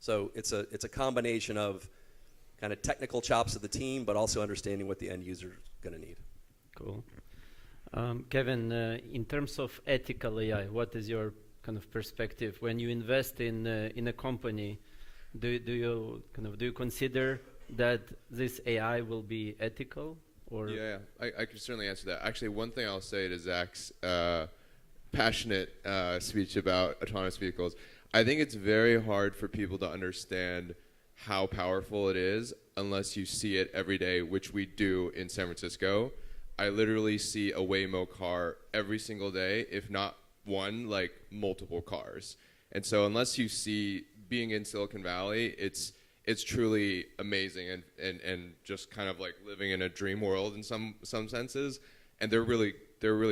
So it's a combination of kind of technical chops of the team, but also understanding what the end user is going to need. Cool. Kevin, in terms of ethical AI, what is your kind of perspective when you invest in a company? Do you consider that this AI will be ethical? Or Yeah, I can certainly answer that. Actually, one thing I'll say to Zach's passionate speech about autonomous vehicles, I think it's very hard for people to understand how powerful it is unless you see it every day, which we do in San Francisco. I literally see a Waymo car every single day, if not one, like multiple cars. And so unless you see being in Silicon Valley, it's truly amazing and just kind of like living in a dream world in some senses. And they're really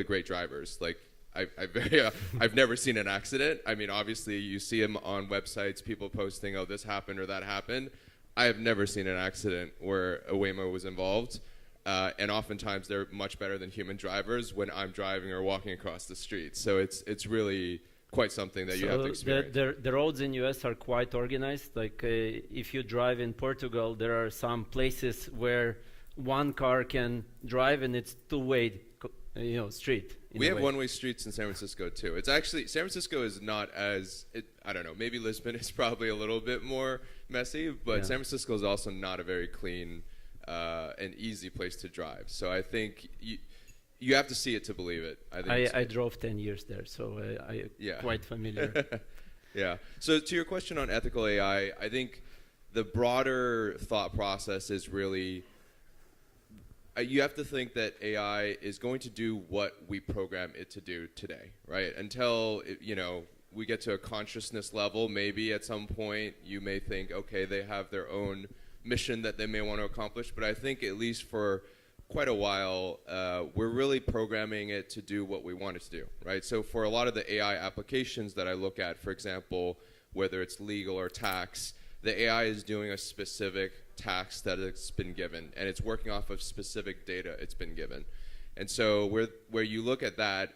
great drivers. Like I've never seen an accident. I mean, obviously you see them on websites, people posting, oh, this happened or that happened. I have never seen an accident where a Waymo was involved. And oftentimes they're much better than human drivers when I'm driving or walking across the street. So it's really quite something that you have to experience. The roads in US are quite organized. Like if you drive in Portugal, there are some places where one car can drive and it's two-way street. We have one-way streets in San Francisco too. It's actually, San Francisco is not as, I don't know, maybe Lisbon is probably a little bit more messy, but yeah. San Francisco is also not a very clean and easy place to drive. So I think you have to see it to believe it. I drove 10 years there, so I'm quite familiar. Yeah. So to your question on ethical AI, I think the broader thought process is really, you have to think that AI is going to do what we program it to do today, right? Until we get to a consciousness level, maybe at some point you may think, okay, they have their own mission that they may want to accomplish. But I think at least for quite a while, we're really programming it to do what we want it to do, right? So for a lot of the AI applications that I look at, for example, whether it's legal or tax, the AI is doing a specific task that it's been given, and it's working off of specific data it's been given. And so where you look at that,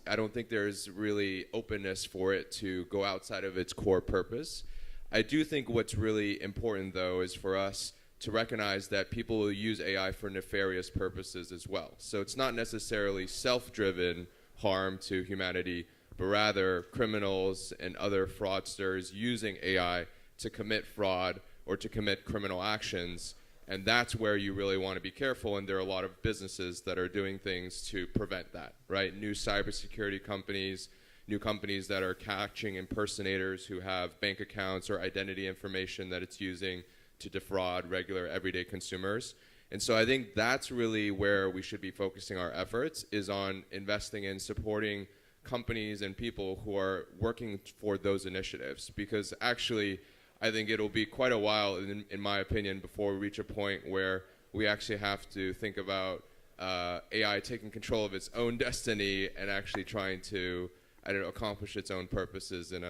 I don't think there's really openness for it to go outside of its core purpose. I do think what's really important, though, is for us to recognize that people will use AI for nefarious purposes as well. So it's not necessarily self-driven harm to humanity, but rather criminals and other fraudsters using AI to commit fraud or to commit criminal actions. And that's where you really want to be careful. And there are a lot of businesses that are doing things to prevent that, right? New cybersecurity companies, new companies that are catching impersonators who have bank accounts or identity information that it's using to defraud regular everyday consumers. And so I think that's really where we should be focusing our efforts, is on investing in supporting companies and people who are working for those initiatives. Because actually, I think it'll be quite a while, in my opinion, before we reach a point where we actually have to think about AI taking control of its own destiny and actually trying to accomplish its own purposes in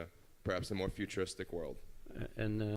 perhaps a more futuristic world.